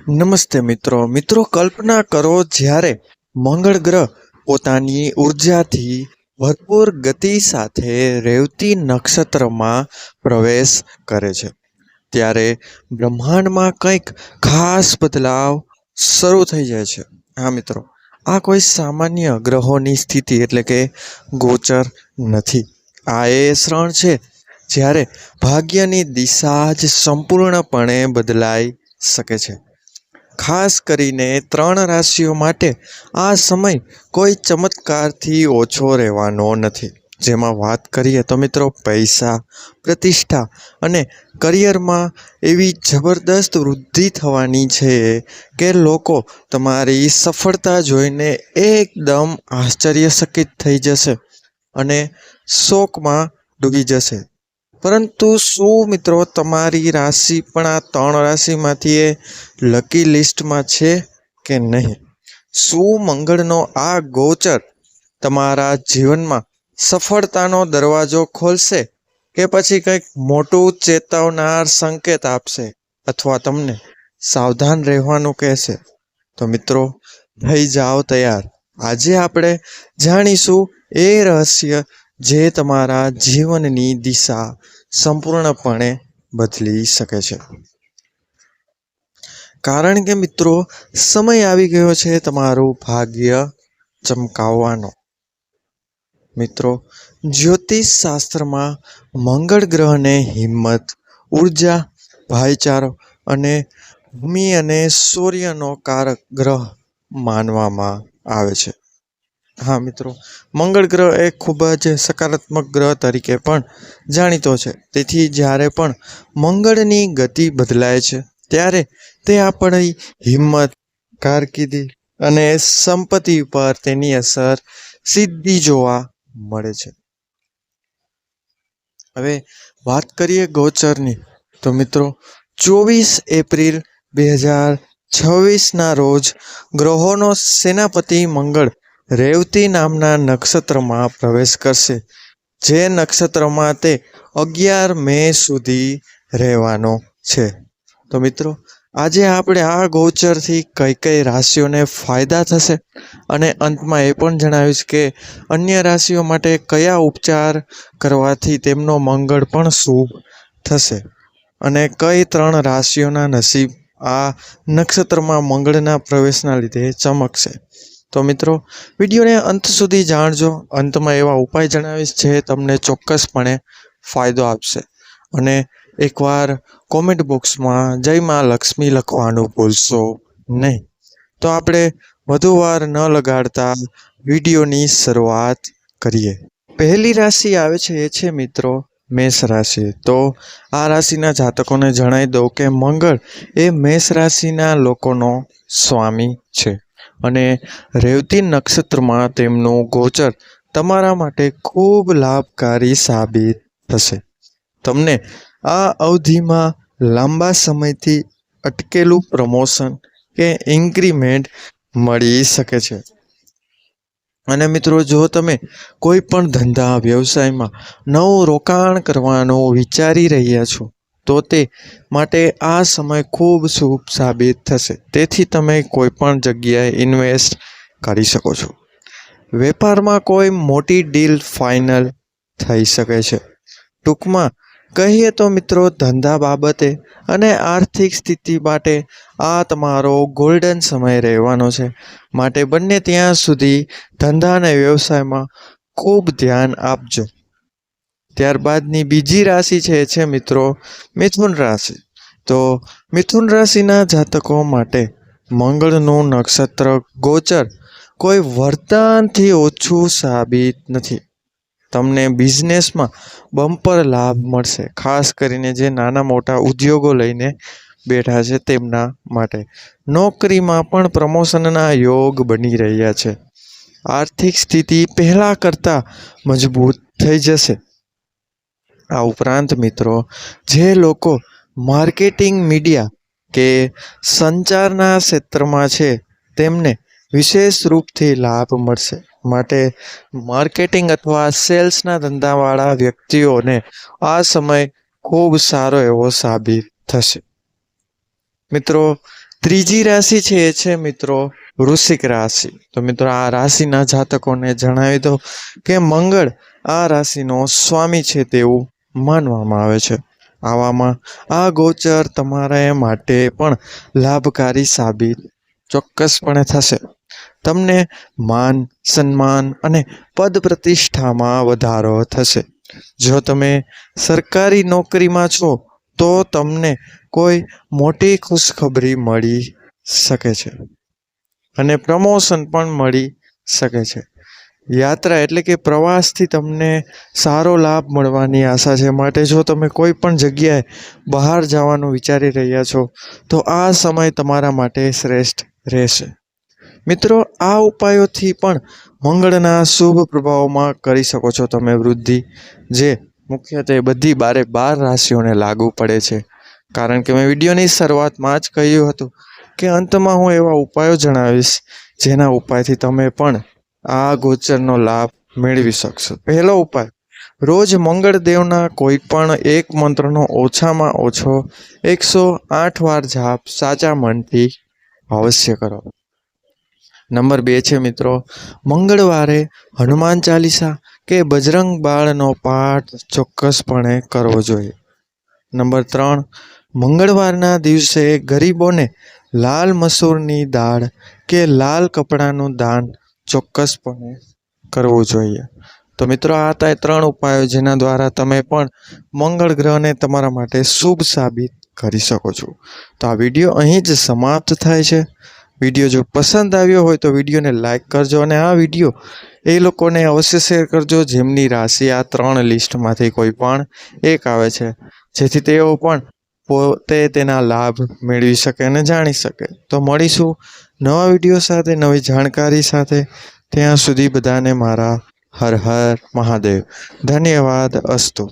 નમસ્તે મિત્રો કલ્પના કરો જ્યારે મંગળ ગ્રહ પોતાની ઉર્જાથી ભરપૂર ગતિ સાથે રેવતી નક્ષત્રમાં પ્રવેશ કરે છે ત્યારે બ્રહ્માંડમાં કંઈક ખાસ બદલાવ શરૂ થઈ જાય છે. હા મિત્રો, આ કોઈ સામાન્ય ગ્રહોની સ્થિતિ એટલે કે ગોચર નથી. આ એ ક્ષણ છે જ્યારે ભાગ્યની દિશા જ સંપૂર્ણપણે બદલાઈ શકે છે. ખાસ કરીને 3 રાશિઓ માટે આ સમય કોઈ ચમત્કારથી ઓછો રહેવાનો નથી. જેમાં વાત કરીએ તો મિત્રો, પૈસા, પ્રતિષ્ઠા અને કરિયરમાં એવી જબરદસ્ત વૃદ્ધિ થવાની છે કે લોકો તમારી સફળતા જોઈને એકદમ આશ્ચર્યચકિત થઈ જશે અને શોકમાં ડૂબી જશે. પરંતુ શું મિત્રો તમારી રાશિ પણ આ 3 રાશિમાંથી એ લકી લિસ્ટમાં છે કે નહીં? શું મંગળનો આ ગોચર તમારા જીવનમાં સફળતાનો દરવાજો ખોલશે કે પછી કંઈક મોટું ચેતવનાર સંકેત આપશે અથવા તમને સાવધાન રહેવાનું કહેશે? તો મિત્રો, થઈ જાઓ તૈયાર. આજે આપણે જાણીશું એ રહસ્ય જે તમારા જીવનની દિશા સંપૂર્ણપણે બદલી શકે છે. કારણ કે મિત્રો, સમય આવી ગયો છે તમારું ભાગ્ય ચમકાવવાનો. મિત્રો, જ્યોતિષ શાસ્ત્રમાં મંગળ ગ્રહને હિંમત, ઉર્જા, ભાઈચારો અને ભૂમિ અને સૂર્યનો કારક ગ્રહ માનવામાં આવે છે. હા મિત્રો, મંગળ ગ્રહ એ ખૂબ જ સકારાત્મક ગ્રહ તરીકે પણ જાણીતો છે. તેથી જ્યારે પણ મંગળની ગતિ બદલાય છે ત્યારે તે આપણી હિંમત, કારકિર્દી અને સંપત્તિ પર તેની અસર સીધી જોવા મળે છે. હવે વાત કરીએ ગોચરની, તો મિત્રો 24 એપ્રિલ 2026ના રોજ ગ્રહોનો સેનાપતિ મંગળ રેવતી નામના નક્ષત્રમાં પ્રવેશ કરશે, જે નક્ષત્રમાં તે 11 મે સુધી રહેવાનો છે. તો મિત્રો, આજે આપણે આ ગોચરથી કઈ કઈ રાશિઓને ફાયદા થશે અને અંતમાં એ પણ જણાવીશ કે અન્ય રાશિઓ માટે કયા ઉપચાર કરવાથી તેમનો મંગળ પણ શુભ થશે અને કઈ 3 રાશિઓના નસીબ આ નક્ષત્રમાં મંગળના પ્રવેશના લીધે ચમકશે. તો મિત્રો, વિડીયોને અંત સુધી જાણજો. અંતમાં એવા ઉપાય જણાવીશ જે તમને ચોક્કસપણે ફાયદો આપશે. અને એકવાર કોમેન્ટ બોક્સમાં જય માં લક્ષ્મી લખવાનું ભૂલશો નહીં. તો આપણે વધુ વાર ન લગાડતા વિડીયોની શરૂઆત કરીએ. પહેલી રાશિ આવે છે એ છે મિત્રો મેષ રાશિ. તો આ રાશિના જાતકોને જણાવી દઉં કે મંગળ એ મેષ રાશિના લોકોનો સ્વામી છે અને રેવતી નક્ષત્રમાં તેમનું ગોચર તમારા માટે ખૂબ લાભકારી સાબિત થશે. તમને આ અવધિમાં લાંબા સમયથી અટકેલું પ્રમોશન કે ઇન્ક્રીમેન્ટ મળી શકે છે. અને મિત્રો, જો તમે કોઈ પણ ધંધા વ્યવસાયમાં નવું રોકાણ કરવાનું વિચારી રહ્યા છો તો તે માટે આ સમય ખૂબ શુભ સાબિત થશે. તેથી તમે કોઈ પણ જગ્યાએ ઇન્વેસ્ટ કરી શકો છો. વેપારમાં કોઈ મોટી ડીલ ફાઇનલ થઈ શકે છે. ટૂંકમાં કહીએ તો મિત્રો, ધંધા બાબતે અને આર્થિક સ્થિતિ માટે આ તમારો ગોલ્ડન સમય રહેવાનો છે. માટે બંને ત્યાં સુધી ધંધા અને વ્યવસાયમાં ખૂબ ધ્યાન આપજો. ત્યારબાદની બીજી રાશિ છે મિત્રો મિથુન રાશિ. તો મિથુન રાશિના જાતકો માટે મંગળનું નક્ષત્ર ગોચર કોઈ વરદાનથી ઓછું સાબિત નથી. તમને બિઝનેસમાં બમ્પર લાભ મળશે, ખાસ કરીને જે નાના મોટા ઉદ્યોગો લઈને બેઠા છે તેમના માટે. નોકરીમાં પણ પ્રમોશનના યોગ બની રહ્યા છે. આર્થિક સ્થિતિ પહેલાં કરતાં મજબૂત થઈ જશે. આ ઉપરાંત મિત્રો, જે લોકો માર્કેટિંગ, મીડિયા કે સંચારના ક્ષેત્રમાં છે તેમને વિશેષ રૂપથી લાભ મળશે. માટે માર્કેટિંગ અથવા સેલ્સના ધંધાવાળા વ્યક્તિઓને આ સમય ખૂબ સારો એવો સાબિત થશે. મિત્રો, ત્રીજી રાશિ છે એ છે મિત્રો વૃશ્ચિક રાશિ. તો મિત્રો આ રાશિના જાતકોને જણાવી દો કે મંગળ આ રાશિનો સ્વામી છે તેવું માનવામાં આવે છે. આવામાં આ ગોચર તમારા માટે પણ લાભકારી સાબિત ચોક્કસપણે થશે. તમને માન, સન્માન અને પદ પ્રતિષ્ઠામાં વધારો થશે. જો તમે સરકારી નોકરીમાં છો તો તમને કોઈ મોટી ખુશખબરી મળી શકે છે અને પ્રમોશન પણ મળી શકે છે. યાત્રા એટલે કે પ્રવાસથી તમને સારો લાભ મળવાની આશા છે. માટે જો તમે કોઈ પણ જગ્યાએ બહાર જવાનું વિચારી રહ્યા છો તો આ સમય તમારા માટે શ્રેષ્ઠ રહેશે. મિત્રો આ ઉપાયોથી પણ મંગળના શુભ પ્રભાવોમાં કરી શકો છો તમે વૃદ્ધિ, જે મુખ્યત્વે બધી 12 રાશિઓને લાગુ પડે છે. કારણ કે મેં વિડીયોની શરૂઆતમાં જ કહ્યું હતું કે અંતમાં હું એવા ઉપાયો જણાવીશ જેના ઉપાયથી તમે પણ આ ગોચરનો લાભ મેળવી શકશો. પહેલો ઉપાય, રોજ મંગળદેવના કોઈ પણ એક મંત્રનો ઓછામાં ઓછો 108 વાર જાપ સાચા મનથી અવશ્ય કરો. નંબર 2 છે મિત્રો, મંગળવારે હનુમાન ચાલીસા કે બજરંગ બાળનો પાઠ ચોક્કસપણે કરવો જોઈએ. નંબર 3, મંગળવારના દિવસે ગરીબોને લાલ મસૂરની દાળ કે લાલ કપડાનું દાન ચોક્કસપણે કરવું જોઈએ. તો મિત્રો આ હતા 3 ઉપાયો જેના દ્વારા તમે પણ મંગળ ગ્રહને તમારા માટે શુભ સાબિત કરી શકો છો. તો આ વિડીયો અહીં જ સમાપ્ત થાય છે. વિડીયો જો પસંદ આવ્યો હોય તો વિડીયોને લાઈક કરજો અને આ વિડીયો એ લોકોને અવશ્ય શેર કરજો જેમની રાશિ આ 3 લિસ્ટમાંથી કોઈ પણ એક આવે છે, જેથી તેઓ પણ પોતે તેના લાભ મેળવી શકે અને જાણી શકે. તો મળીશું નવા વિડીયો સાથે, નવી જાણકારી સાથે. ત્યાં સુધી બધાને મારા હર હર મહાદેવ. ધન્યવાદ. અસ્તુ.